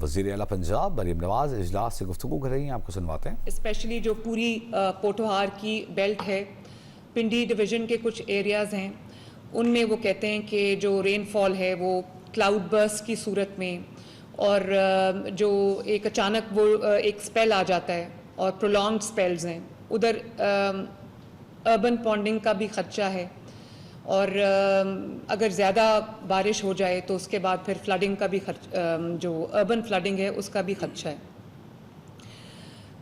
वज़ीर आला पंजाब मरीम नवाज इजलास से गुफ्तगू कर रही हैं, आपको सुनवाते हैं। स्पेशली जो पूरी पोठोहार की बेल्ट है, पिंडी डिवीज़न के कुछ एरियाज़ हैं, उनमें वो कहते हैं कि जो रेनफॉल है वो क्लाउड बर्स्ट की सूरत में और जो एक अचानक वो एक स्पेल आ जाता है और प्रोलॉन्ग्ड स्पेल्स हैं, उधर अर्बन पॉन्डिंग का भी खदशा है और अगर ज़्यादा बारिश हो जाए तो उसके बाद फिर फ्लडिंग का भी जो अर्बन फ्लडिंग है उसका भी खदशा है।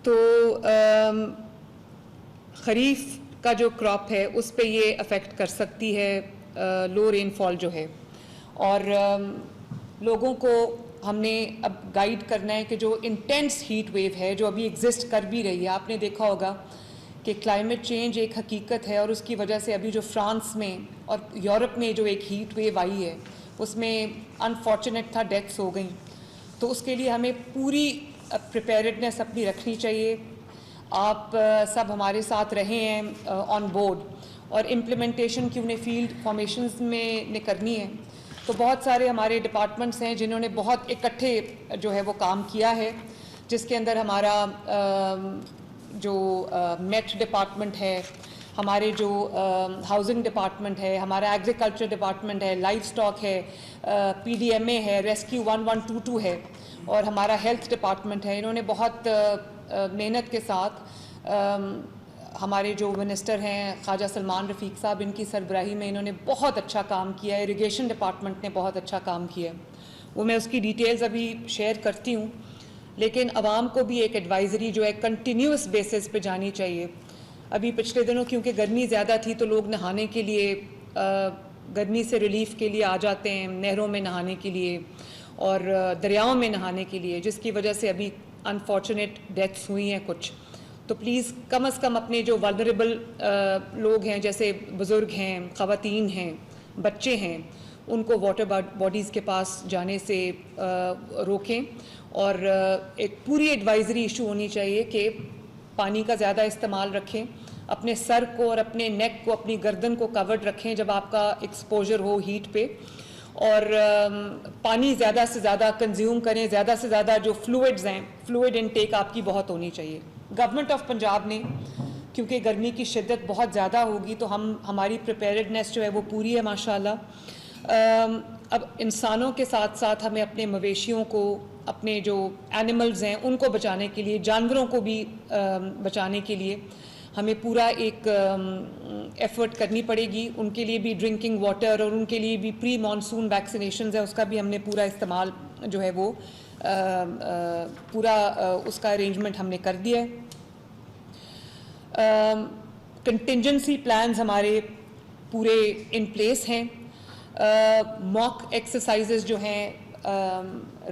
तो ख़रीफ का जो क्रॉप है उस पे ये अफेक्ट कर सकती है लो रेनफॉल जो है, और लोगों को हमने अब गाइड करना है कि जो इंटेंस हीट वेव है जो अभी एग्जिस्ट कर भी रही है, आपने देखा होगा कि क्लाइमेट चेंज एक हकीकत है और उसकी वजह से अभी जो फ्रांस में और यूरोप में जो एक हीट वेव आई है उसमें अनफॉर्चुनेट था डेथ्स हो गई। तो उसके लिए हमें पूरी प्रिपेयर्डनेस अपनी रखनी चाहिए। आप सब हमारे साथ रहे हैं ऑन बोर्ड, और इम्प्लीमेंटेशन की उन्हें फील्ड फॉर्मेशंस में ने करनी है। तो बहुत सारे हमारे डिपार्टमेंट्स हैं जिन्होंने बहुत इकट्ठे जो है वो काम किया है, जिसके अंदर हमारा जो मेट डिपार्टमेंट है, हमारे जो हाउसिंग डिपार्टमेंट है, हमारा एग्रीकल्चर डिपार्टमेंट है, लाइव स्टॉक है, PDMA है, रेस्क्यू 1122 है और हमारा हेल्थ डिपार्टमेंट है। इन्होंने बहुत मेहनत के साथ हमारे जो मिनिस्टर हैं ख्वाजा सलमान रफ़ीक साहब, इनकी सरबराही में इन्होंने बहुत अच्छा काम किया है। इरिगेशन डिपार्टमेंट ने बहुत अच्छा काम किया है, वो मैं उसकी डिटेल्स अभी शेयर करती हूँ। लेकिन आवाम को भी एक एडवाइज़री जो है कंटिन्यूस बेसिस पे जानी चाहिए। अभी पिछले दिनों क्योंकि गर्मी ज़्यादा थी तो लोग नहाने के लिए गर्मी से रिलीफ के लिए आ जाते हैं नहरों में नहाने के लिए और दरियाओं में नहाने के लिए, जिसकी वजह से अभी अनफॉर्चुनेट डेथ्स हुई हैं कुछ। तो प्लीज़ कम से कम अपने जो वल्नरेबल लोग हैं, जैसे बुज़ुर्ग हैं, ख़वातीन हैं, बच्चे हैं, उनको वाटर बॉडीज़ के पास जाने से रोकें। और एक पूरी एडवाइज़री इशू होनी चाहिए कि पानी का ज़्यादा इस्तेमाल रखें, अपने सर को और अपने नेक को, अपनी गर्दन को कवर्ड रखें जब आपका एक्सपोजर हो हीट पे, और पानी ज़्यादा से ज़्यादा कंज्यूम करें। ज़्यादा से ज़्यादा जो फ्लूइड्स हैं, फ्लूइड इनटेक आपकी बहुत होनी चाहिए। गवर्नमेंट ऑफ पंजाब ने, क्योंकि गर्मी की शिद्दत बहुत ज़्यादा होगी तो हमारी प्रिपेयर्डनेस जो है वो पूरी है माशाल्लाह। अब इंसानों के साथ साथ हमें अपने मवेशियों को, अपने जो एनिमल्स हैं उनको बचाने के लिए, जानवरों को भी बचाने के लिए हमें पूरा एक एफ़र्ट करनी पड़ेगी। उनके लिए भी ड्रिंकिंग वाटर और उनके लिए भी प्री मानसून वैक्सीनेशंस है, उसका भी हमने पूरा इस्तेमाल जो है वो पूरा उसका अरेंजमेंट हमने कर दिया है। कंटिंजेंसी प्लान्स हमारे पूरे इन प्लेस हैं। मॉक एक्सरसाइजेज जो हैं,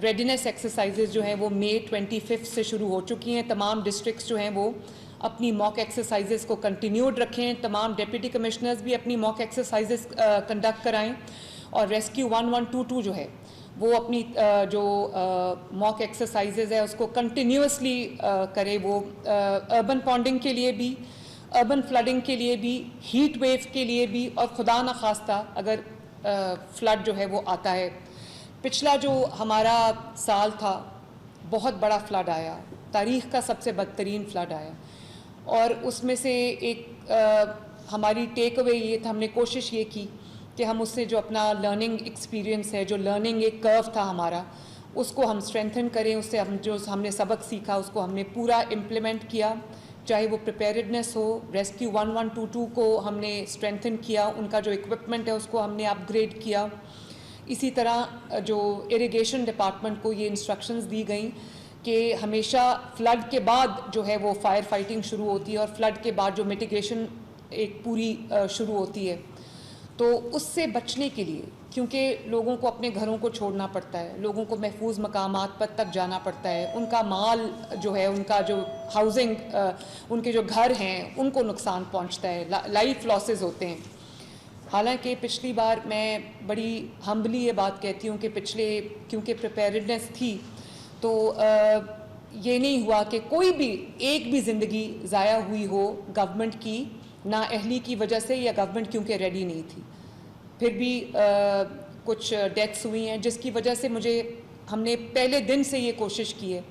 रेडीनेस एक्सरसाइजेज जो हैं वो मई 25 से शुरू हो चुकी हैं। तमाम डिस्ट्रिक्ट्स जो हैं वो अपनी मॉक एक्सरसाइजेज को कंटिन्यूड रखें। तमाम डिप्टी कमिश्नर्स भी अपनी मॉक एक्सरसाइजेज कंडक्ट कराएं, और रेस्क्यू 1122 जो है वो अपनी जो मॉक एक्सरसाइजेज है उसको कंटिन्यूसली करे। वो अर्बन पॉन्डिंग के लिए भी, अर्बन फ्लडिंग के लिए भी, हीट वेव के लिए भी, और खुदा न खास्ता अगर फ्लड जो है वो आता है। पिछला जो हमारा साल था बहुत बड़ा फ्लड आया, तारीख़ का सबसे बदतरीन फ्लड आया, और उसमें से एक हमारी टेक अवे ये था, हमने कोशिश ये की कि हम उससे जो अपना लर्निंग एक्सपीरियंस है, जो लर्निंग एक कर्व था हमारा, उसको हम स्ट्रेंथन करें। उससे हम जो हमने सबक सीखा उसको हमने पूरा इम्प्लीमेंट किया, चाहे वो प्रिपेयर्डनेस हो। रेस्क्यू 1122 को हमने स्ट्रेंथन किया, उनका जो इक्विपमेंट है उसको हमने अपग्रेड किया। इसी तरह जो इरिगेशन डिपार्टमेंट को ये इंस्ट्रक्शंस दी गई कि हमेशा फ्लड के बाद जो है वो फायर फाइटिंग शुरू होती है और फ्लड के बाद जो मिटिगेशन एक पूरी शुरू होती है। तो उससे बचने के लिए, क्योंकि लोगों को अपने घरों को छोड़ना पड़ता है, लोगों को महफूज मकामात पर तक जाना पड़ता है, उनका माल जो है, उनका जो हाउसिंग, उनके जो घर हैं उनको नुकसान पहुंचता है, लाइफ लॉसेस होते हैं। हालांकि पिछली बार मैं बड़ी हम्बली ये बात कहती हूँ कि पिछले क्योंकि प्रिपेयर्डनेस थी तो ये नहीं हुआ कि कोई भी एक भी ज़िंदगी ज़ाया हुई हो गवर्नमेंट की नाअहली की वजह से, या गवर्नमेंट क्योंकि रेडी नहीं थी। फिर भी कुछ डेथ्स हुई हैं जिसकी वजह से मुझे हमने पहले दिन से ये कोशिश की है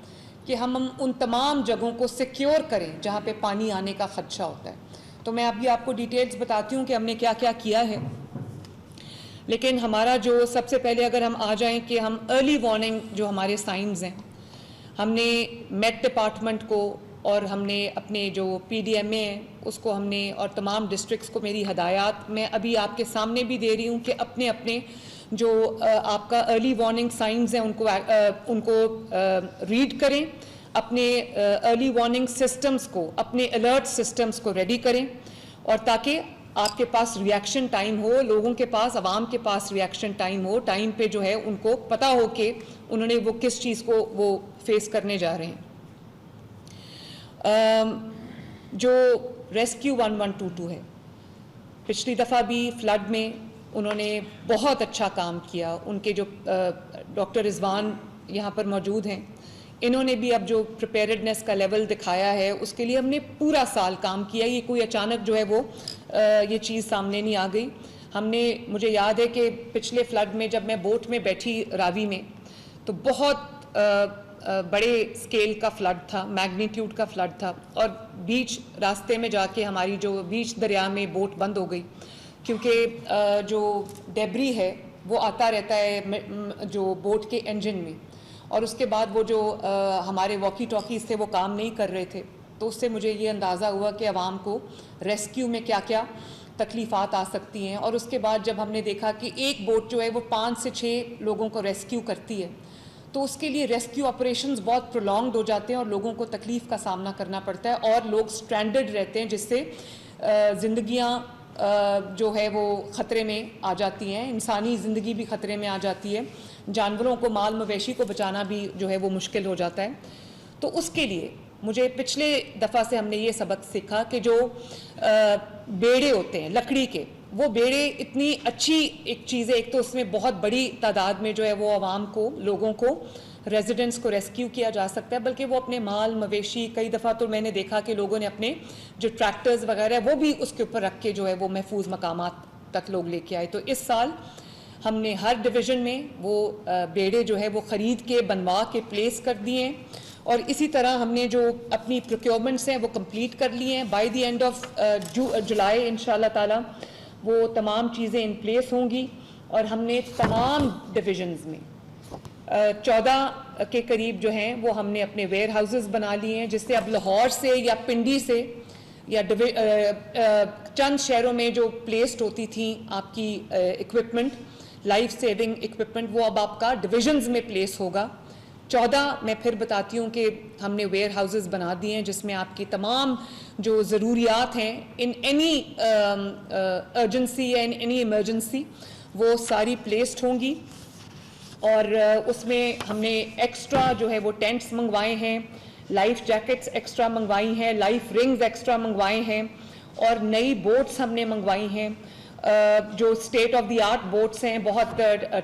कि हम उन तमाम जगहों को सिक्योर करें जहाँ पे पानी आने का ख़दशा होता है। तो मैं अभी आपको डिटेल्स बताती हूँ कि हमने क्या क्या किया है। लेकिन हमारा जो सबसे पहले अगर हम आ जाएं कि हम अर्ली वार्निंग जो हमारे साइंस हैं, हमने मेट डिपार्टमेंट को और हमने अपने जो PDMA हैं उसको हमने और तमाम डिस्ट्रिक्ट्स को मेरी हदायत मैं अभी आपके सामने भी दे रही हूँ कि अपने अपने जो आपका अर्ली वार्निंग साइंस हैं उनको रीड करें, अपने अर्ली वार्निंग सिस्टम्स को, अपने अलर्ट सिस्टम्स को रेडी करें, और ताकि आपके पास रिएक्शन टाइम हो, लोगों के पास, आवाम के पास रिएक्शन टाइम हो, टाइम पे जो है उनको पता हो कि उन्होंने वो किस चीज़ को वो फेस करने जा रहे हैं। जो रेस्क्यू 1122 है, पिछली दफ़ा भी फ्लड में उन्होंने बहुत अच्छा काम किया। उनके जो डॉक्टर रिजवान यहाँ पर मौजूद हैं, इन्होंने भी अब जो प्रिपेयर्डनेस का लेवल दिखाया है उसके लिए हमने पूरा साल काम किया। ये कोई अचानक जो है वो ये चीज़ सामने नहीं आ गई। हमने, मुझे याद है कि पिछले फ्लड में जब मैं बोट में बैठी रावी में, तो बहुत बड़े स्केल का फ्लड था, मैग्नीट्यूड का फ्लड था, और बीच रास्ते में जाके हमारी जो बीच दरिया में बोट बंद हो गई, क्योंकि जो डेब्री है वो आता रहता है जो बोट के इंजन में, और उसके बाद वो जो हमारे वॉकी टॉकीज़ थे वो काम नहीं कर रहे थे। तो उससे मुझे ये अंदाज़ा हुआ कि आवाम को रेस्क्यू में क्या क्या तकलीफ़ात आ सकती हैं। और उसके बाद जब हमने देखा कि एक बोट जो है वो 5 से 6 लोगों को रेस्क्यू करती है, तो उसके लिए रेस्क्यू ऑपरेशंस बहुत प्रोलॉन्ग्ड हो जाते हैं और लोगों को तकलीफ़ का सामना करना पड़ता है, और लोग स्ट्रैंडेड रहते हैं, जिससे ज़िंदगियाँ जो है वो ख़तरे में आ जाती हैं, इंसानी ज़िंदगी भी ख़तरे में आ जाती है, जानवरों को, माल मवेशी को बचाना भी जो है वो मुश्किल हो जाता है। तो उसके लिए मुझे पिछले दफ़ा से हमने ये सबक सीखा कि जो बेड़े होते हैं लकड़ी के, वो बेड़े इतनी अच्छी एक चीज़ है। एक तो उसमें बहुत बड़ी तादाद में जो है वो आवाम को, लोगों को, रेजिडेंट्स को रेस्क्यू किया जा सकता है, बल्कि वो अपने माल मवेशी, कई दफ़ा तो मैंने देखा कि लोगों ने अपने जो ट्रैक्टर्स वगैरह वो भी उसके ऊपर रख के जो है वो महफूज मकामात तक लोग लेके आए। तो इस साल हमने हर डिवीज़न में वो बेड़े जो है वो ख़रीद के, बनवा के प्लेस कर दिए हैं, और इसी तरह हमने जो अपनी प्रोक्योरमेंट्स हैं वो कंप्लीट कर लिए हैं। By the end of July इंशाल्लाह ताला वो तमाम चीज़ें इन प्लेस होंगी, और हमने तमाम डिविजन्स में 14 के करीब जो हैं वो हमने अपने वेयर हाउसेस बना लिए हैं, जिससे अब लाहौर से या पिंडी से या चंद शहरों में जो प्लेस्ड होती थी आपकी इक्विपमेंट, लाइफ सेविंग इक्विपमेंट, वो अब आपका डिविजन्स में प्लेस होगा। 14 मैं फिर बताती हूँ कि हमने वेयर हाउसेस बना दिए हैं, जिसमें आपकी तमाम जो ज़रूरियात हैं इन एनी अर्जेंसी या इन एनी इमरजेंसी वो सारी प्लेस्ड होंगी। और उसमें हमने एक्स्ट्रा जो है वो टेंट्स मंगवाए हैं, लाइफ जैकेट्स एक्स्ट्रा मंगवाई हैं, लाइफ रिंग्स एक्स्ट्रा मंगवाए हैं, और नई बोट्स हमने मंगवाई हैं, जो state of the art boats हैं, बहुत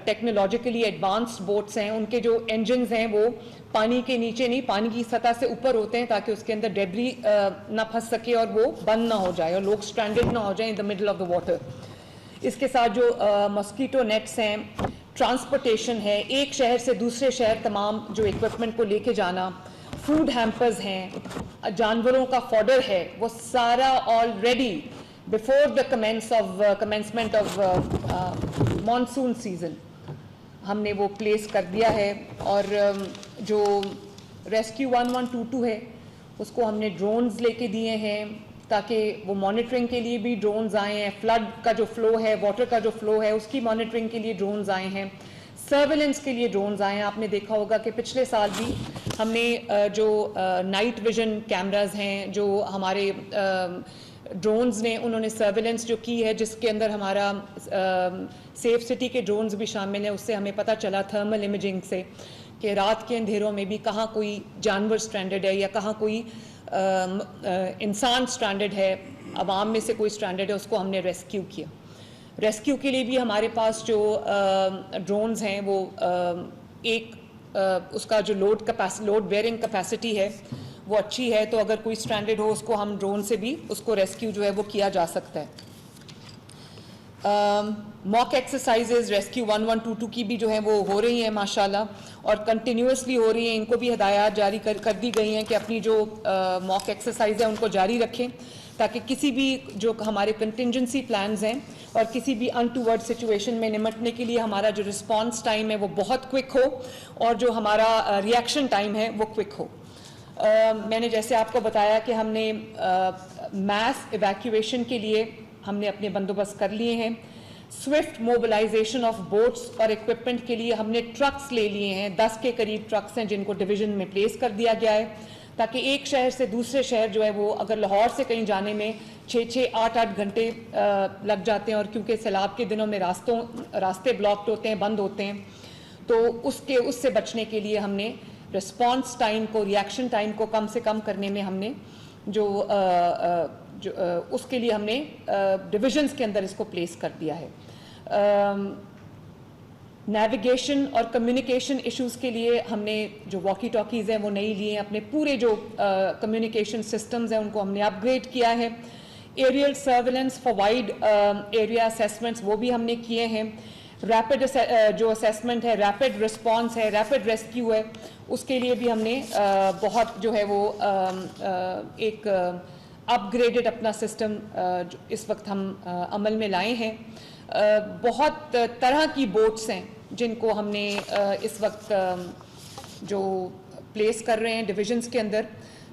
टेक्नोलॉजिकली एडवांस्ड बोट्स हैं। उनके जो इंजन्स हैं वो पानी के नीचे नहीं, पानी की सतह से ऊपर होते हैं, ताकि उसके अंदर डेब्री ना फंस सके और वो बंद ना हो जाए और लोग स्ट्रैंडेड ना हो जाए in the middle of the water. इसके साथ जो मॉस्कीटो नेट्स हैं, ट्रांसपोर्टेशन है, एक शहर से दूसरे शहर तमाम जो इक्विपमेंट को लेके जाना, फूड हैम्पर्स हैं, जानवरों का फॉडर है, वो सारा already before the commencement of monsoon season हमने वो प्लेस कर दिया है। और जो रेस्क्यू 1122 है उसको हमने ड्रोन्स लेके दिए हैं, ताकि वो मॉनिटरिंग के लिए भी ड्रोन्स आए हैं, फ्लड का जो फ्लो है, वाटर का जो फ्लो है उसकी मॉनिटरिंग के लिए ड्रोन्स आए हैं, सर्वेलेंस के लिए ड्रोन्स आए हैं। आपने देखा होगा कि पिछले साल भी हमने जो नाइट विजन कैमराज हैं, जो हमारे ड्रोन्स ने, उन्होंने सर्वेलेंस जो की है, जिसके अंदर हमारा सेफ सिटी के ड्रोन्स भी शामिल हैं। उससे हमें पता चला थर्मल इमेजिंग से कि रात के अंधेरों में भी कहाँ कोई जानवर स्ट्रैंडेड है या कहाँ कोई इंसान स्ट्रैंडेड है, आवाम में से कोई स्ट्रैंडेड है, उसको हमने रेस्क्यू किया। रेस्क्यू के लिए भी हमारे पास जो ड्रोन्स हैं वो उसका जो लोड बेयरिंग कैपेसिटी है वो अच्छी है, तो अगर कोई स्ट्रैंडेड हो उसको हम ड्रोन से भी उसको रेस्क्यू जो है वो किया जा सकता है। मॉक एक्सरसाइजेज रेस्क्यू 1122 की भी जो है वो हो रही हैं माशाल्लाह, और कंटिन्यूसली हो रही हैं। इनको भी हिदायत जारी कर दी गई हैं कि अपनी जो मॉक एक्सरसाइज है उनको जारी रखें, ताकि किसी भी जो हमारे कंटिजेंसी प्लान्स हैं और किसी भी अनटूवर्ड सिचुएशन में निमटने के लिए हमारा जो रिस्पांस टाइम है वो बहुत क्विक हो, और जो हमारा रिएक्शन टाइम है वो क्विक हो। मैंने जैसे आपको बताया कि हमने मास इवैक्यूएशन के लिए हमने अपने बंदोबस्त कर लिए हैं। स्विफ्ट मोबिलाइजेशन ऑफ बोट्स और इक्विपमेंट के लिए हमने ट्रक्स ले लिए हैं, 10 के करीब ट्रक्स हैं जिनको डिवीज़न में प्लेस कर दिया गया है, ताकि एक शहर से दूसरे शहर जो है वो, अगर लाहौर से कहीं जाने में 6-6, 8-8 घंटे लग जाते हैं, और क्योंकि सैलाब के दिनों में रास्ते ब्लॉक्ड होते हैं, बंद होते हैं, तो उससे बचने के लिए हमने रिस्पांस टाइम को, रिएक्शन टाइम को कम से कम करने में हमने उसके लिए हमने डिविजन्स के अंदर इसको प्लेस कर दिया है। नेविगेशन और कम्युनिकेशन इश्यूज़ के लिए हमने जो वॉकी टॉकीज़ हैं वो नई लिए हैं, अपने पूरे जो कम्युनिकेशन सिस्टम्स हैं उनको हमने अपग्रेड किया है। Aerial surveillance for wide area assessments वो भी हमने किए हैं। रैपिड जो असेसमेंट है, रैपिड रिस्पांस है, रैपिड रेस्क्यू है, उसके लिए भी हमने बहुत जो है वो एक अपग्रेडेड अपना सिस्टम इस वक्त हम अमल में लाए हैं। बहुत तरह की बोट्स हैं जिनको हमने इस वक्त जो प्लेस कर रहे हैं डिविजन्स के अंदर,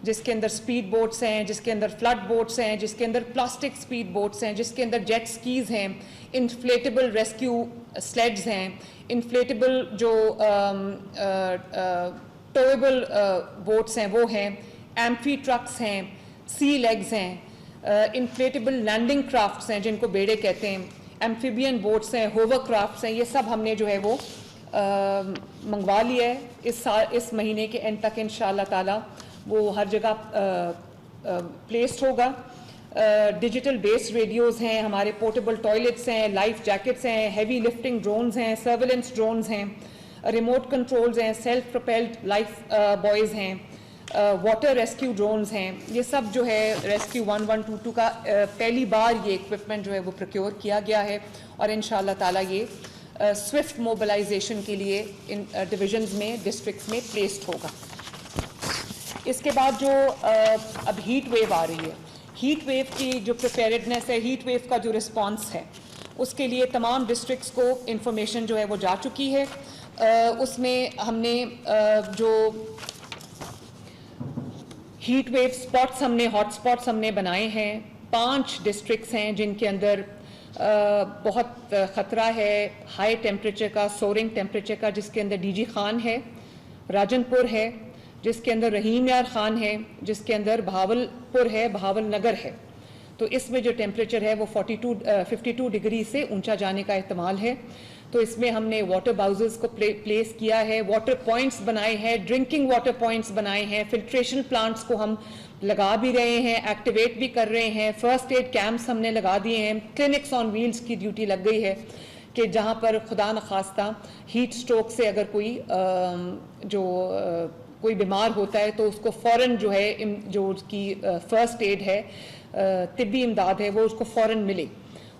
जिसके अंदर स्पीड बोट्स हैं, जिसके अंदर फ्लड बोट्स हैं, जिसके अंदर प्लास्टिक स्पीड बोट्स हैं, जिसके अंदर जेट स्कीज़ हैं, इन्फ्लेटेबल रेस्क्यू स्लेड्स हैं, इन्फ्लेटेबल जो टोएबल बोट्स हैं वो हैं, एम्फी ट्रक्स हैं, सी लेग्स हैं, इन्फ्लेटेबल लैंडिंग क्राफ्ट्स हैं जिनको बेड़े कहते हैं, एम्फीबियन बोट्स हैं, होवर क्राफ्ट्स हैं, ये सब हमने जो है वो मंगवा लिया है। इस महीने के एंड तक इंशाअल्लाह ताला वो हर जगह प्लेस्ड होगा। डिजिटल बेस्ड रेडियोज़ हैं, हमारे पोर्टेबल टॉयलेट्स हैं, लाइफ जैकेट्स हैं, हैवी लिफ्टिंग ड्रोन्स हैं, सर्वेलेंस ड्रोन्स हैं, रिमोट कंट्रोल्स हैं, सेल्फ प्रोपेल्ड लाइफ बॉयज़ हैं, वाटर रेस्क्यू ड्रोन्स हैं। ये सब जो है रेस्क्यू 1122 का पहली बार ये इक्विपमेंट जो है वो प्रोक्योर किया गया है, और इंशाअल्लाह ताला ये स्विफ्ट मोबिलाइजेशन के लिए इन डिविजन्स में, डिस्ट्रिक्ट्स में प्लेस्ड होगा। इसके बाद जो अब हीट वेव आ रही है, हीट वेव की जो प्रिपेयर्डनेस है, हीट वेव का जो रिस्पांस है, उसके लिए तमाम डिस्ट्रिक्ट्स को इंफॉर्मेशन जो है वो जा चुकी है। उसमें हमने जो हीट वेव स्पॉट्स हमने, हॉट स्पॉट्स हमने बनाए हैं। 5 डिस्ट्रिक्ट्स हैं जिनके अंदर बहुत ख़तरा है हाई टेम्परेचर का, सोरिंग टेम्परेचर का, जिसके अंदर डीजी खान है, राजनपुर है, जिसके अंदर रहीम यार खान है, जिसके अंदर बहावलपुर है, बहावल नगर है। तो इसमें जो टेम्परेचर है वो 52 डिग्री से ऊंचा जाने का एहतमाल है। तो इसमें हमने वाटर बाउजेस को प्लेस किया है, वाटर पॉइंट्स बनाए हैं, ड्रिंकिंग वाटर पॉइंट्स बनाए हैं, फिल्ट्रेशन प्लांट्स को हम लगा भी रहे हैं, एक्टिवेट भी कर रहे हैं, फर्स्ट एड कैंप्स हमने लगा दिए हैं, क्लिनिक्स ऑन व्हील्स की ड्यूटी लग गई है कि जहाँ पर खुदा न खास्ता हीट स्ट्रोक से अगर कोई बीमार होता है तो उसको फ़ौरन जो है जो उसकी फ़र्स्ट एड है, तिब्बी इमदाद है, वो उसको फ़ौरन मिले।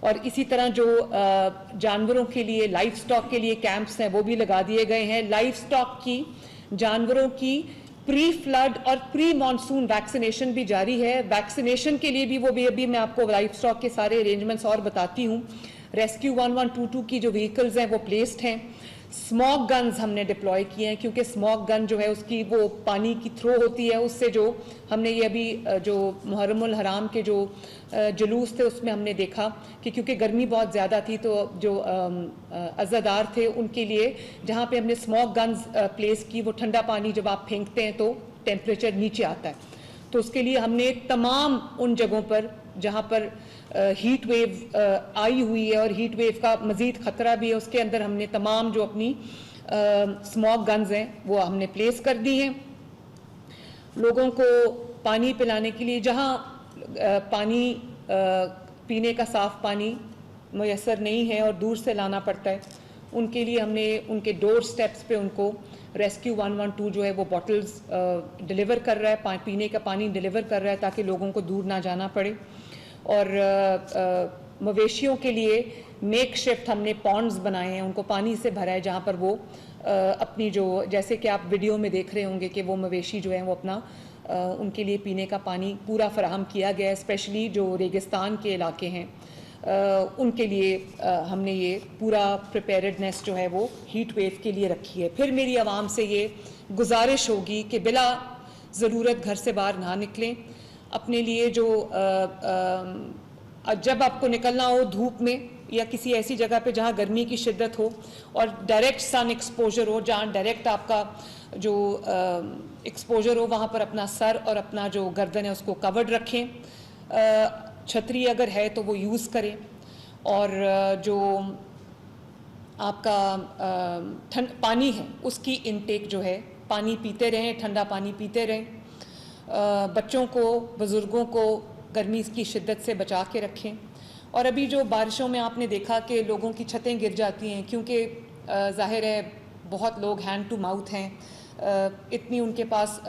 और इसी तरह जो जानवरों के लिए, लाइफ स्टॉक के लिए कैंप्स हैं वो भी लगा दिए गए हैं। लाइफ स्टॉक की, जानवरों की प्री फ्लड और प्री मॉनसून वैक्सीनेशन भी जारी है। वैक्सीनेशन के लिए भी अभी मैं आपको लाइफ स्टॉक के सारे अरेंजमेंट्स और बताती हूँ। रेस्क्यू 1122 की जो व्हीकल्स हैं वो प्लेस्ड हैं। स्मॉक गन्स हमने डिप्लॉय किए हैं, क्योंकि स्मॉक गन जो है उसकी वो पानी की थ्रो होती है, उससे जो हमने ये अभी जो मुहर्रमुल हराम के जो जुलूस थे उसमें हमने देखा कि क्योंकि गर्मी बहुत ज़्यादा थी तो जो अज़ादार थे उनके लिए जहाँ पे हमने स्मॉक गन्स प्लेस की, वो ठंडा पानी जब आप फेंकते हैं तो टेम्परेचर नीचे आता है, तो उसके लिए हमने तमाम उन जगहों पर जहाँ पर हीट वेव आई हुई है और हीट वेव का मज़ीद ख़तरा भी है, उसके अंदर हमने तमाम जो अपनी स्मॉक गन्स हैं वो हमने प्लेस कर दी हैं। लोगों को पानी पिलाने के लिए जहाँ पानी पीने का साफ़ पानी मुयस्सर नहीं है और दूर से लाना पड़ता है, उनके लिए हमने उनके डोर स्टेप्स पे उनको रेस्क्यू 112 जो है वो बॉटल्स डिलीवर कर रहा है, पीने का पानी डिलीवर कर रहा है ताकि लोगों को दूर ना जाना पड़े। और मवेशियों के लिए मेक शिफ्ट हमने पॉन्ड्स बनाए हैं, उनको पानी से भरा है, जहाँ पर वो अपनी जो, जैसे कि आप वीडियो में देख रहे होंगे कि वो मवेशी जो है वो अपना उनके लिए पीने का पानी पूरा फराहम किया गया है। स्पेशली जो रेगिस्तान के इलाके हैं उनके लिए हमने ये पूरा प्रिपेयर्डनेस जो है वो हीट वेव के लिए रखी है। फिर मेरी आवाम से ये गुजारिश होगी कि बिला ज़रूरत घर से बाहर ना निकलें। अपने लिए जो जब आपको निकलना हो धूप में या किसी ऐसी जगह पे जहाँ गर्मी की शिद्दत हो और डायरेक्ट सन एक्सपोजर हो, जहाँ डायरेक्ट आपका जो एक्सपोजर हो, वहाँ पर अपना सर और अपना जो गर्दन है उसको कवर्ड रखें। छतरी अगर है तो वो यूज़ करें, और जो आपका पानी है उसकी इनटेक जो है, पानी पीते रहें, ठंडा पानी पीते रहें। बच्चों को, बुज़ुर्गों को गर्मी की शिद्दत से बचा के रखें। और अभी जो बारिशों में आपने देखा कि लोगों की छतें गिर जाती हैं, क्योंकि ज़ाहिर है बहुत लोग हैंड टू माउथ हैं, इतनी उनके पास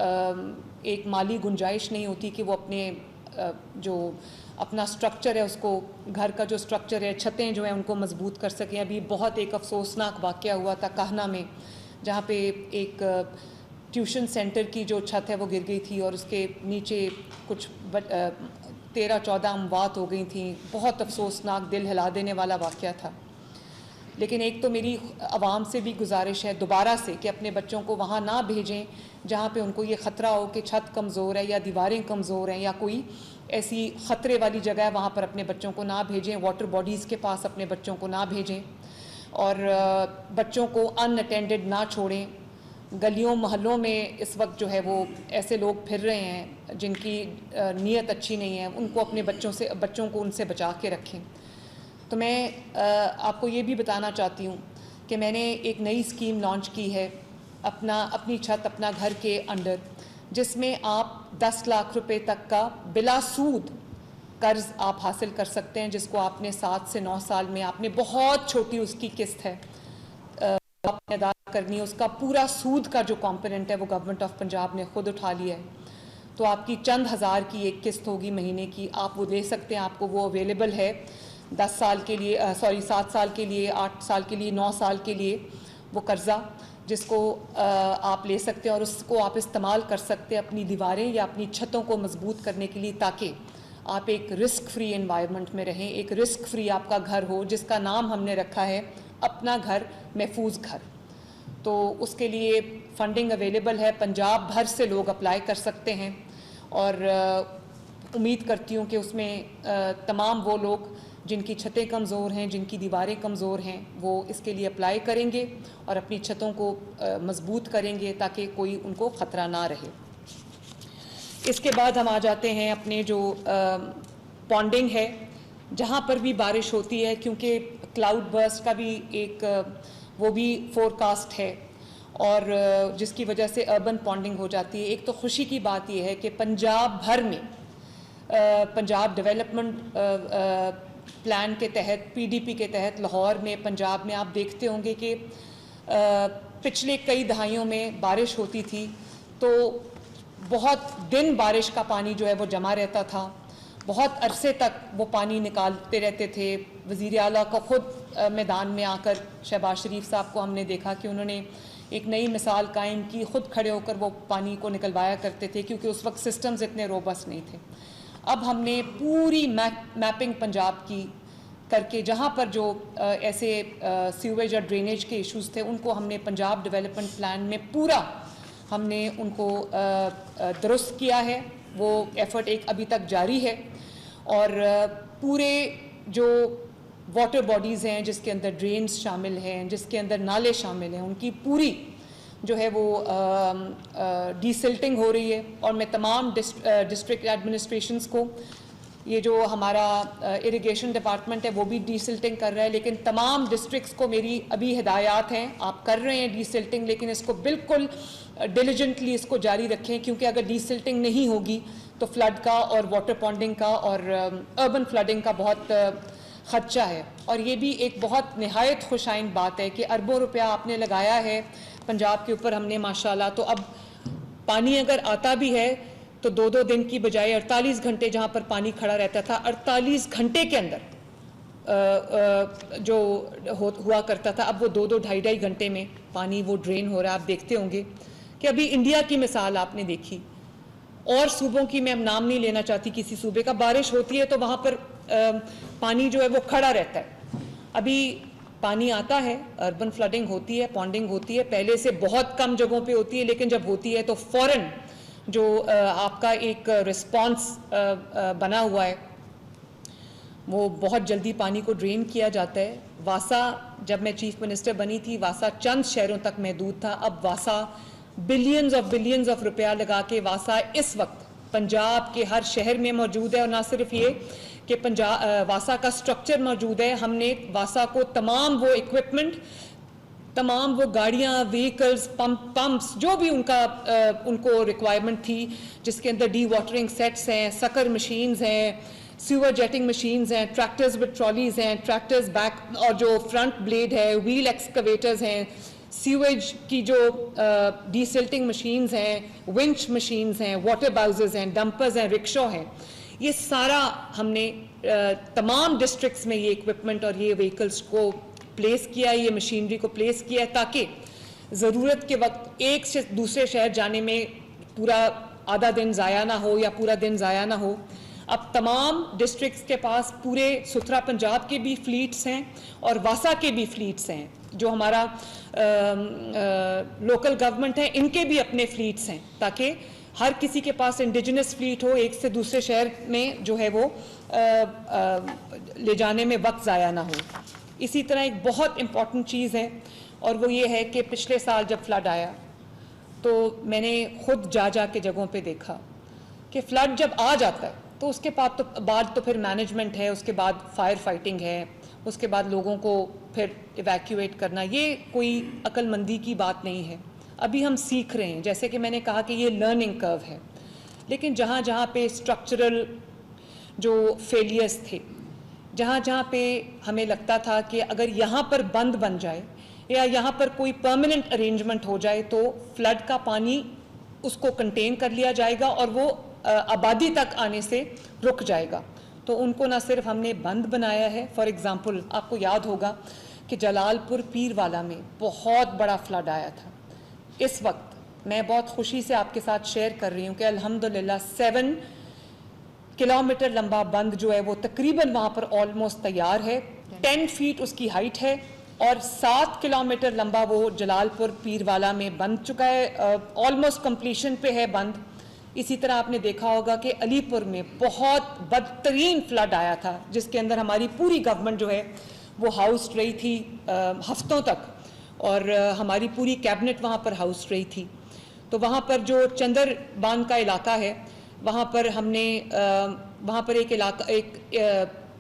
एक माली गुंजाइश नहीं होती कि वो अपने जो अपना स्ट्रक्चर है उसको, घर का जो स्ट्रक्चर है, छतें जो हैं उनको मजबूत कर सकें। अभी बहुत एक अफसोसनाक वाक़या हुआ था काहना में, जहाँ पे एक ट्यूशन सेंटर की जो छत है वो गिर गई थी और उसके नीचे कुछ 13-14 अमवात हो गई थी। बहुत अफसोसनाक, दिल हिला देने वाला वाक़या था। लेकिन एक तो मेरी आवाम से भी गुजारिश है दोबारा से कि अपने बच्चों को वहाँ ना भेजें जहाँ पे उनको ये ख़तरा हो कि छत कमज़ोर है या दीवारें कमज़ोर हैं या कोई ऐसी ख़तरे वाली जगह है, वहाँ पर अपने बच्चों को ना भेजें। वाटर बॉडीज़ के पास अपने बच्चों को ना भेजें और बच्चों को अनअटेंडेड ना छोड़ें। गलियों मोहल्लों में इस वक्त जो है वो ऐसे लोग फिर रहे हैं जिनकी नीयत अच्छी नहीं है, उनको अपने बच्चों को उनसे बचा के रखें। तो मैं आपको ये भी बताना चाहती हूँ कि मैंने एक नई स्कीम लॉन्च की है अपनी छत अपना घर के अंडर, जिसमें आप 10 लाख रुपए तक का बिला सूद कर्ज आप हासिल कर सकते हैं, जिसको आपने 7 से 9 साल में आपने बहुत छोटी उसकी किस्त है आपने अदा करनी है। उसका पूरा सूद का जो कंपोनेंट है वो गवर्नमेंट ऑफ पंजाब ने खुद उठा लिया है। तो आपकी चंद हज़ार की एक किस्त होगी महीने की, आप वो दे सकते हैं। आपको वो अवेलेबल है 10 साल के लिए, 7 साल के लिए, 8 साल के लिए, 9 साल के लिए वो कर्ज़ा, जिसको आप ले सकते हैं और उसको आप इस्तेमाल कर सकते हैं अपनी दीवारें या अपनी छतों को मजबूत करने के लिए, ताकि आप एक रिस्क फ्री एनवायरनमेंट में रहें, एक रिस्क फ्री आपका घर हो, जिसका नाम हमने रखा है अपना घर महफूज घर। तो उसके लिए फंडिंग अवेलेबल है, पंजाब भर से लोग अप्लाई कर सकते हैं और उम्मीद करती हूँ कि उसमें तमाम वो लोग जिनकी छतें कमज़ोर हैं, जिनकी दीवारें कमज़ोर हैं, वो इसके लिए अप्लाई करेंगे और अपनी छतों को मजबूत करेंगे ताकि कोई उनको ख़तरा ना रहे। इसके बाद हम आ जाते हैं अपने जो पॉन्डिंग है, जहाँ पर भी बारिश होती है, क्योंकि क्लाउड बर्स्ट का भी एक वो भी फोरकास्ट है और जिसकी वजह से अर्बन पॉन्डिंग हो जाती है। एक तो खुशी की बात यह है कि पंजाब भर में पंजाब डेवलपमेंट प्लान के तहत, पीडीपी के तहत लाहौर में, पंजाब में आप देखते होंगे कि पिछले कई दहाइयों में बारिश होती थी तो बहुत दिन बारिश का पानी जो है वो जमा रहता था, बहुत अरसे तक वो पानी निकालते रहते थे। वज़ीर आला को खुद मैदान में आकर शहबाज शरीफ साहब को हमने देखा कि उन्होंने एक नई मिसाल कायम की, खुद खड़े होकर वो पानी को निकलवाया करते थे, क्योंकि उस वक्त सिस्टम्स इतने रोबस्ट नहीं थे। अब हमने पूरी मैपिंग पंजाब की करके, जहाँ पर जो ऐसे सीवेज और ड्रेनेज के इश्यूज़ थे उनको हमने पंजाब डेवलपमेंट प्लान में पूरा हमने उनको दुरुस्त किया है। वो एफ़र्ट एक अभी तक जारी है और पूरे जो वाटर बॉडीज़ हैं जिसके अंदर ड्रेन्स शामिल हैं, जिसके अंदर नाले शामिल हैं, उनकी पूरी जो है वो डीसिल्टिंग हो रही है। और मैं तमाम डिस्ट्रिक्ट एडमिनिस्ट्रेशंस को, ये जो हमारा इरिगेशन डिपार्टमेंट है वो भी डीसिल्टिंग कर रहा है, लेकिन तमाम डिस्ट्रिक्ट्स को मेरी अभी हिदायत हैं, आप कर रहे हैं डीसिल्टिंग, लेकिन इसको बिल्कुल डिलिजेंटली इसको जारी रखें, क्योंकि अगर डीसिल्टिंग नहीं होगी तो फ्लड का और वाटर पॉन्डिंग का और अर्बन फ्लडिंग का बहुत खदशा है। और ये भी एक बहुत निहायत खुशाइन बात है कि अरबों रुपया आपने लगाया है पंजाब के ऊपर हमने माशाल्लाह। तो अब पानी अगर आता भी है तो 2-2 दिन की बजाय 48 घंटे जहाँ पर पानी खड़ा रहता था, 48 घंटे के अंदर जो हुआ करता था, अब वो 2-2 ढाई-ढाई घंटे में पानी वो ड्रेन हो रहा है। आप देखते होंगे कि अभी इंडिया की मिसाल आपने देखी, और सूबों की मैं नाम नहीं लेना चाहती किसी सूबे का, बारिश होती है तो वहाँ पर पानी जो है वो खड़ा रहता है। अभी पानी आता है, अर्बन फ्लडिंग होती है, पॉन्डिंग होती है, पहले से बहुत कम जगहों पे होती है, लेकिन जब होती है तो फ़ौरन जो आपका एक रिस्पॉन्स बना हुआ है वो बहुत जल्दी पानी को ड्रेन किया जाता है। वासा, जब मैं चीफ मिनिस्टर बनी थी, वासा चंद शहरों तक महदूद था, अब वासा बिलियंस ऑफ रुपया लगा के वासा इस वक्त पंजाब के हर शहर में मौजूद है। और ना सिर्फ ये कि वासा का स्ट्रक्चर मौजूद है, हमने वासा को तमाम वो इक्विपमेंट, तमाम वो गाड़ियाँ, व्हीकल्स, पंप्स जो भी उनको रिक्वायरमेंट थी, जिसके अंदर डी वाटरिंग सेट्स हैं, सकर मशीन्स हैं, सीवर जेटिंग मशीन्स हैं, ट्रैक्टर्स विद ट्रॉलीज हैं, ट्रैक्टर्स बैक और जो फ्रंट ब्लेड है, व्हील एक्सकवेटर्स हैं, सीवेज की जो डीसिल्टिंग मशीन्स हैं, विंच मशीन्स हैं, वाटर बाउजेस हैं, डंपर्स हैं, रिक्शा हैं, ये सारा हमने तमाम डिस्ट्रिक्ट्स में ये इक्विपमेंट और ये व्हीकल्स को प्लेस किया है, ये मशीनरी को प्लेस किया है, ताकि ज़रूरत के वक्त एक से दूसरे शहर जाने में पूरा आधा दिन ज़ाया ना हो या पूरा दिन ज़ाया ना हो। अब तमाम डिस्ट्रिक्ट्स के पास पूरे सुथरा पंजाब के भी फ्लीट्स हैं और वासा के भी फ्लीट्स हैं, जो हमारा लोकल गवर्नमेंट है, इनके भी अपने फ्लीट्स हैं, ताकि हर किसी के पास इंडिजिनस फ्लीट हो, एक से दूसरे शहर में जो है वो ले जाने में वक्त ज़ाया ना हो। इसी तरह एक बहुत इम्पॉर्टेंट चीज़ है, और वो ये है कि पिछले साल जब फ्लड आया तो मैंने खुद जा के जगहों पे देखा कि फ्लड जब आ जाता है तो उसके बाद तो फिर मैनेजमेंट है, उसके बाद फायर फाइटिंग है, उसके बाद लोगों को फिर इवैक्यूएट करना, ये कोई अक्लमंदी की बात नहीं है। अभी हम सीख रहे हैं, जैसे कि मैंने कहा कि ये लर्निंग कर्व है, लेकिन जहाँ जहाँ पे स्ट्रक्चरल जो फेलियर्स थे, जहाँ जहाँ पे हमें लगता था कि अगर यहाँ पर बंद बन जाए या यहाँ पर कोई परमानेंट अरेंजमेंट हो जाए तो फ्लड का पानी उसको कंटेन कर लिया जाएगा और वो आबादी तक आने से रुक जाएगा, तो उनको ना सिर्फ हमने बंद बनाया है। फॉर एग्ज़ाम्पल, आपको याद होगा कि जलालपुर पीरवाला में बहुत बड़ा फ्लड आया था। इस वक्त मैं बहुत खुशी से आपके साथ शेयर कर रही हूँ कि अल्हम्दुलिल्लाह 7 किलोमीटर लंबा बंद जो है वो तकरीबन वहाँ पर ऑलमोस्ट तैयार है, 10 फीट उसकी हाइट है, और 7 किलोमीटर लंबा वो जलालपुर पीरवाला में बन चुका है, ऑलमोस्ट कंप्लीशन पे है बंद। इसी तरह आपने देखा होगा कि अलीपुर में बहुत बदतरीन फ्लड आया था, जिसके अंदर हमारी पूरी गवर्नमेंट जो है वो हाउस रही थी हफ्तों तक, और हमारी पूरी कैबिनेट वहाँ पर हाउस रही थी। तो वहाँ पर जो चंदर बांध का इलाका है, वहाँ पर हमने वहाँ पर एक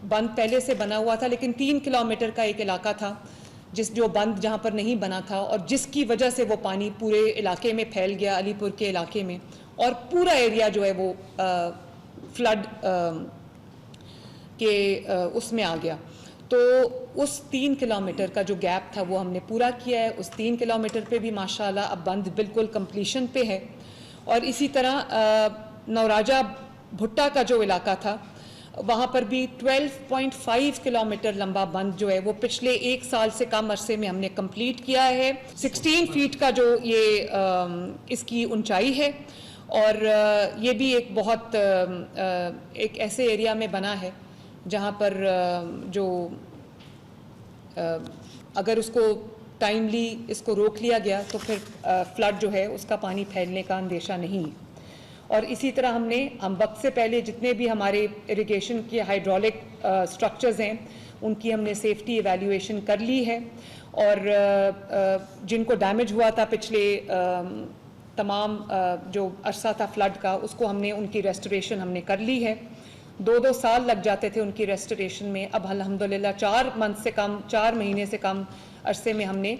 बंद पहले से बना हुआ था, लेकिन 3 किलोमीटर का एक इलाका था जो बंद जहाँ पर नहीं बना था, और जिसकी वजह से वो पानी पूरे इलाके में फैल गया, अलीपुर के इलाके में, और पूरा एरिया जो है वो फ्लड के उसमें आ गया। तो उस 3 किलोमीटर का जो गैप था वो हमने पूरा किया है। उस 3 किलोमीटर पे भी माशाल्लाह अब बंद बिल्कुल कंप्लीशन पे है। और इसी तरह नौराजा भुट्टा का जो इलाका था, वहाँ पर भी 12.5 किलोमीटर लंबा बंद जो है वो पिछले 1 साल से कम अरसे में हमने कंप्लीट किया है। 16 फीट का जो ये इसकी ऊंचाई है, और ये भी एक बहुत एक ऐसे एरिया में बना है जहाँ पर जो अगर उसको टाइमली इसको रोक लिया गया तो फिर फ्लड जो है उसका पानी फैलने का अंदेशा नहीं है। और इसी तरह हम वक्त से पहले जितने भी हमारे इरिगेशन के हाइड्रोलिक स्ट्रक्चर्स हैं उनकी हमने सेफ्टी इवैल्यूएशन कर ली है, और जिनको डैमेज हुआ था पिछले तमाम जो अरसा था फ्लड का, उसको हमने उनकी रेस्टोरेशन हमने कर ली है। 2-2 साल लग जाते थे उनकी रेस्टोरेशन में, अब अल्हम्दुलिल्लाह 4 महीने से कम अरसे में हमने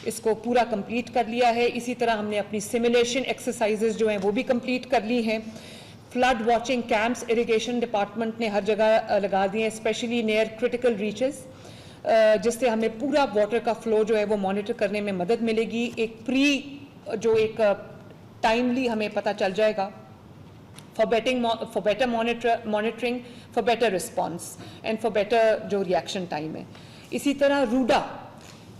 इसको पूरा कंप्लीट कर लिया है। इसी तरह हमने अपनी सिमुलेशन एक्सरसाइजेज जो हैं वो भी कंप्लीट कर ली हैं। Flood watching camps irrigation department ने हर जगह लगा दिए हैं, स्पेशली नियर क्रिटिकल रीचेस, जिससे हमें पूरा वाटर का फ्लो जो है वो मॉनिटर करने में मदद मिलेगी। एक टाइमली हमें पता चल जाएगा for better monitoring, for better response and for better जो reaction time है। इसी तरह रूडा,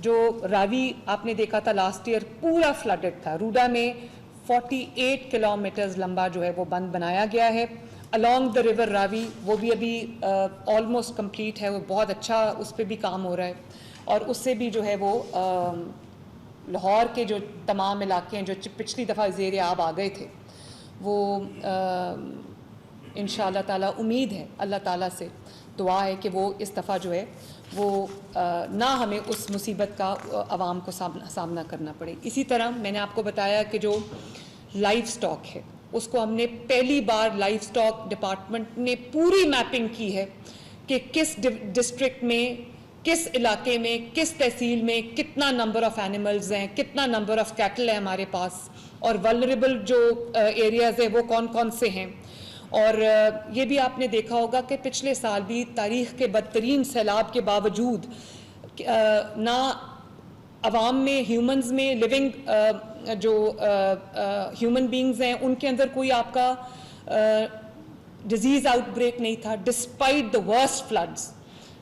जो रावी आपने देखा था लास्ट ईयर पूरा फ्लडेड था, रूडा में 48 किलोमीटर्स लंबा जो है वो बंद बनाया गया है अलॉन्ग द रिवर रावी, वो भी अभी ऑलमोस्ट कंप्लीट है, वो बहुत अच्छा उस पर भी काम हो रहा है। और उससे भी जो है वो लाहौर के जो तमाम इलाके हैं जो पिछली दफ़ा ज़ेर आब आ गए थे, वो इंशाअल्लाह ताला उम्मीद है, अल्लाह ताला से दुआ है कि वो इस दफ़ा जो है वो ना हमें उस मुसीबत का आवाम को सामना करना पड़े। इसी तरह मैंने आपको बताया कि जो लाइफ स्टॉक है उसको हमने पहली बार लाइफ स्टॉक डिपार्टमेंट ने पूरी मैपिंग की है कि किस डिस्ट्रिक्ट में, किस इलाके में, किस तहसील में कितना नंबर ऑफ एनिमल्स हैं, कितना नंबर ऑफ कैटल है हमारे पास, और वल्नरेबल जो एरियाज़ है वो कौन कौन से हैं। और ये भी आपने देखा होगा कि पिछले साल भी तारीख़ के बदतरीन सैलाब के बावजूद ना अवाम में, ह्यूमंस में, लिविंग जो ह्यूमन बींग्स हैं उनके अंदर कोई आपका डिजीज़ आउटब्रेक नहीं था, despite the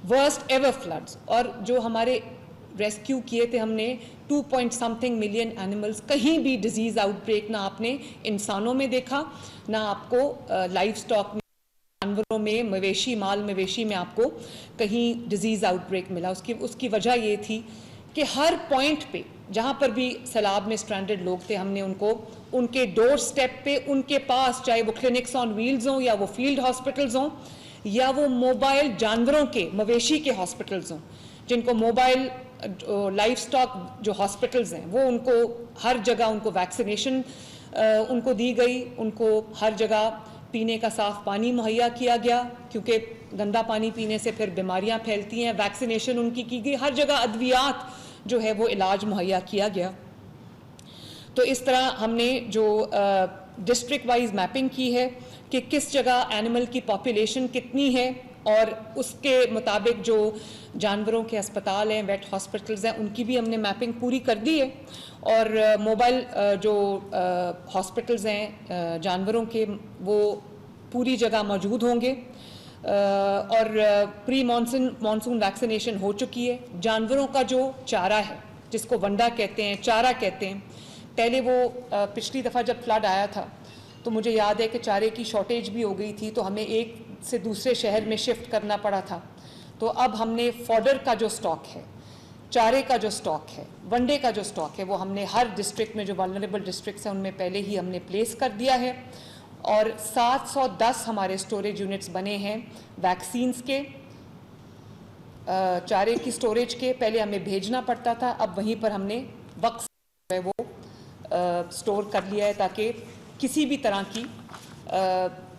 worst ever floods. और जो हमारे रेस्क्यू किए थे हमने 2.something मिलियन एनिमल्स, कहीं भी डिजीज़ आउटब्रेक ना आपने इंसानों में देखा, ना आपको लाइफ स्टॉक में, जानवरों में, मवेशी में आपको कहीं डिजीज़ आउटब्रेक मिला। उसकी वजह ये थी कि हर पॉइंट पे जहाँ पर भी सैलाब में स्ट्रैंडेड लोग थे, हमने उनको उनके डोर स्टेप पे, उनके पास, चाहे वो क्लिनिक्स ऑन व्हील्स हों या वो फील्ड हॉस्पिटल्स हों या वो मोबाइल जानवरों के, मवेशी के हॉस्पिटल्स हों, जिनको मोबाइल लाइफ स्टॉक जो हॉस्पिटल्स हैं वो उनको हर जगह उनको वैक्सीनेशन उनको दी गई, उनको हर जगह पीने का साफ़ पानी मुहैया किया गया, क्योंकि गंदा पानी पीने से फिर बीमारियां फैलती हैं। वैक्सीनेशन उनकी की गई, हर जगह अद्वियात जो है वो इलाज मुहैया किया गया। तो इस तरह हमने जो डिस्ट्रिक्ट वाइज मैपिंग की है कि किस जगह एनिमल की पॉपुलेशन कितनी है, और उसके मुताबिक जो जानवरों के अस्पताल हैं, वेट हॉस्पिटल्स हैं, उनकी भी हमने मैपिंग पूरी कर दी है। और मोबाइल जो हॉस्पिटल्स हैं जानवरों के, वो पूरी जगह मौजूद होंगे। और प्री मानसून वैक्सीनेशन हो चुकी है। जानवरों का जो चारा है, जिसको वंडा कहते हैं, चारा कहते हैं, पहले वो पिछली दफ़ा जब फ्लड आया था तो मुझे याद है कि चारे की शॉर्टेज भी हो गई थी, तो हमें एक से दूसरे शहर में शिफ्ट करना पड़ा था। तो अब हमने फॉडर का जो स्टॉक है, चारे का जो स्टॉक है, वनडे का जो स्टॉक है, वो हमने हर डिस्ट्रिक्ट में जो वल्नरेबल डिस्ट्रिक्ट्स हैं उनमें पहले ही हमने प्लेस कर दिया है। और 710 हमारे स्टोरेज यूनिट्स बने हैं वैक्सीन्स के, चारे की स्टोरेज के। पहले हमें भेजना पड़ता था, अब वहीं पर हमने वक्त है वो स्टोर कर लिया है, ताकि किसी भी तरह की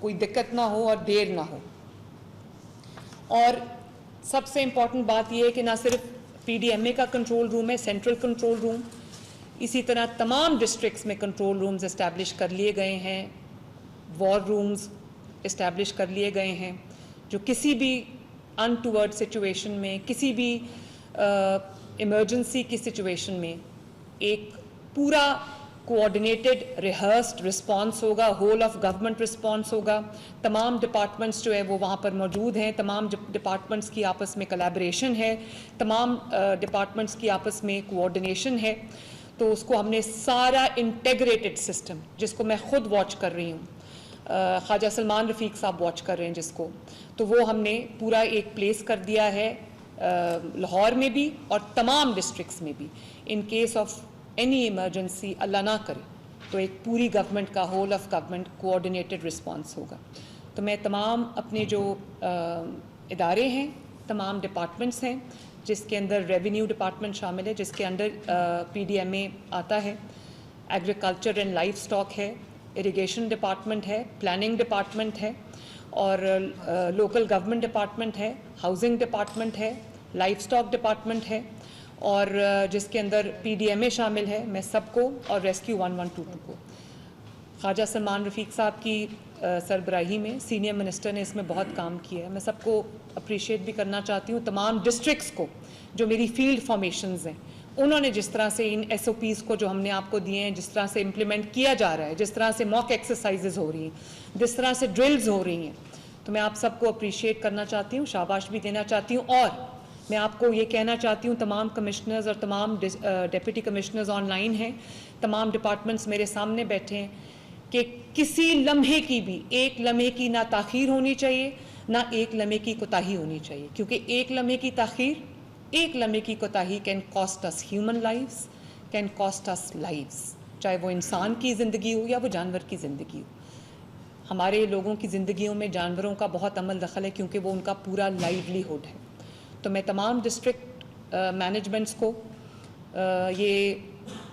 कोई दिक्कत ना हो और देर ना हो। और सबसे इम्पॉर्टेंट बात यह है कि ना सिर्फ PDMA का कंट्रोल रूम है, सेंट्रल कंट्रोल रूम, इसी तरह तमाम डिस्ट्रिक्ट्स में कंट्रोल रूम्स इस्टेब्लिश कर लिए गए हैं, वॉर रूम्स इस्टेब्लिश कर लिए गए हैं, जो किसी भी अनटूवर्ड सिचुएशन में, किसी भी इमरजेंसी की सिचुएशन में एक पूरा कोऑर्डिनेटेड रिहर्स्ड रिस्पांस होगा, होल ऑफ गवर्नमेंट रिस्पांस होगा। तमाम डिपार्टमेंट्स जो है वो वहाँ पर मौजूद हैं, तमाम डिपार्टमेंट्स की आपस में कोलैबोरेशन है, तमाम डिपार्टमेंट्स की आपस में कोऑर्डिनेशन है। तो उसको हमने सारा इंटेग्रेटेड सिस्टम, जिसको मैं ख़ुद वॉच कर रही हूँ, ख्वाजा सलमान रफ़ीक साहब वॉच कर रहे हैं जिसको, तो वो हमने पूरा एक प्लेस कर दिया है लाहौर में भी और तमाम डिस्ट्रिक्ट्स में भी। In case of any emergency, अल्लाह ना करे, तो एक पूरी गवर्नमेंट का, whole of government coordinated response होगा। तो मैं तमाम अपने जो इदारे हैं, तमाम डिपार्टमेंट्स हैं, जिसके अंदर रेवेन्यू डिपार्टमेंट शामिल है, जिसके अंदर PDMA आता है, एग्रीकल्चर एंड लाइफ स्टॉक है, इरिगेशन डिपार्टमेंट है, प्लानिंग डिपार्टमेंट है, और लोकल गवर्नमेंट डिपार्टमेंट है, हाउसिंग डिपार्टमेंट है, लाइफ स्टॉक डिपार्टमेंट है, और जिसके अंदर PDMA शामिल है। मैं सबको, और रेस्क्यू 1122 को, ख्वाजा सलमान रफ़ीक साहब की सरबराही में सीनियर मिनिस्टर ने इसमें बहुत काम किया है। मैं सबको अप्रिशिएट भी करना चाहती हूँ, तमाम डिस्ट्रिक्ट्स को, जो मेरी फील्ड फॉर्मेशंस हैं उन्होंने जिस तरह से इन SOPs को जो हमने आपको दिए हैं, जिस तरह से इम्प्लीमेंट किया जा रहा है, जिस तरह से मॉक एक्सरसाइजेज हो रही हैं, जिस तरह से ड्रिल्स हो रही हैं, तो मैं आप सबको अप्रिशिएट करना चाहती हूँ, शाबाश भी देना चाहती हूँ। और मैं आपको ये कहना चाहती हूँ, तमाम कमिश्नर्स और तमाम डिप्टी कमिश्नर्स ऑनलाइन हैं, तमाम डिपार्टमेंट्स मेरे सामने बैठे हैं, कि किसी लम्हे की भी, एक लम्हे की ना ताख़ीर होनी चाहिए, ना एक लम्हे की कोताही होनी चाहिए, क्योंकि एक लम्हे की ताख़ीर, एक लम्हे की कोताही can cost us human lives, can cost us lives, चाहे वो इंसान की ज़िंदगी हो या वो जानवर की ज़िंदगी हो। हमारे लोगों की ज़िंदगियों में जानवरों का बहुत अमल दखल है, क्योंकि वो उनका पूरा लाइवलीहुड है। तो मैं तमाम डिस्ट्रिक्ट मैनेजमेंट्स को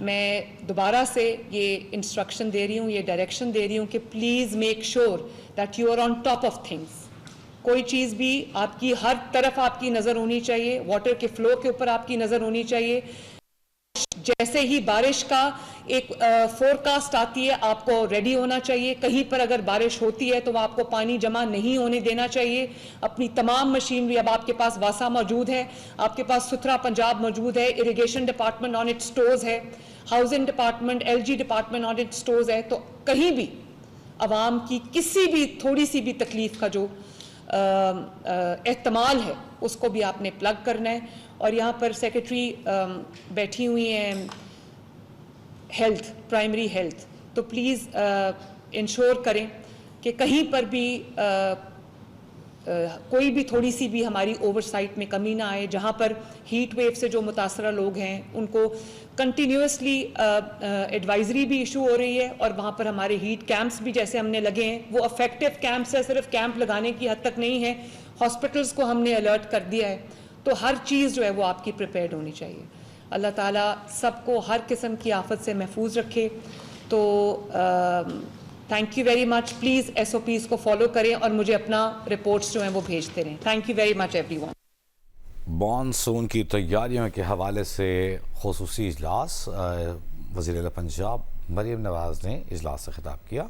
मैं दोबारा से ये इंस्ट्रक्शन दे रही हूँ, ये डायरेक्शन दे रही हूँ कि please make sure that you are on top of things. कोई चीज़ भी आपकी, हर तरफ आपकी नज़र होनी चाहिए, वाटर के फ्लो के ऊपर आपकी नज़र होनी चाहिए। जैसे ही बारिश का एक फोरकास्ट आती है, आपको रेडी होना चाहिए। कहीं पर अगर बारिश होती है तो आपको पानी जमा नहीं होने देना चाहिए। अपनी तमाम मशीनरी, अब आपके पास वासा मौजूद है, आपके पास सुथरा पंजाब मौजूद है, irrigation department on its toes है, housing department, LG department on its toes है। तो कहीं भी आवाम की किसी भी थोड़ी सी भी तकलीफ का जो एहतमाल है, उसको भी आपने प्लग करना है। और यहाँ पर सेक्रेटरी बैठी हुई हैं हेल्थ, प्राइमरी हेल्थ, तो प्लीज़ इंश्योर करें कि कहीं पर भी कोई भी थोड़ी सी भी हमारी ओवरसाइट में कमी ना आए। जहाँ पर हीट वेव से जो मुतासरा लोग हैं, उनको कंटिन्यूसली एडवाइजरी भी इशू हो रही है, और वहाँ पर हमारे हीट कैंप्स भी जैसे हमने लगे हैं, वो अफेक्टिव कैंप्स है, सिर्फ कैंप लगाने की हद तक नहीं है। हॉस्पिटल्स को हमने अलर्ट कर दिया है। तो हर चीज़ जो है वो आपकी प्रिपेयर्ड होनी चाहिए। अल्लाह ताला सबको हर किस्म की आफत से महफूज रखे। तो thank you very much. Please SOPs को फॉलो करें और मुझे अपना रिपोर्ट्स जो हैं वो भेजते रहें। Thank you very much everyone. Monsoon की तैयारियों के हवाले से खुसूसी इजलास, वज़ीर आला पंजाब मरीम नवाज़ ने इजलास से खिताब किया।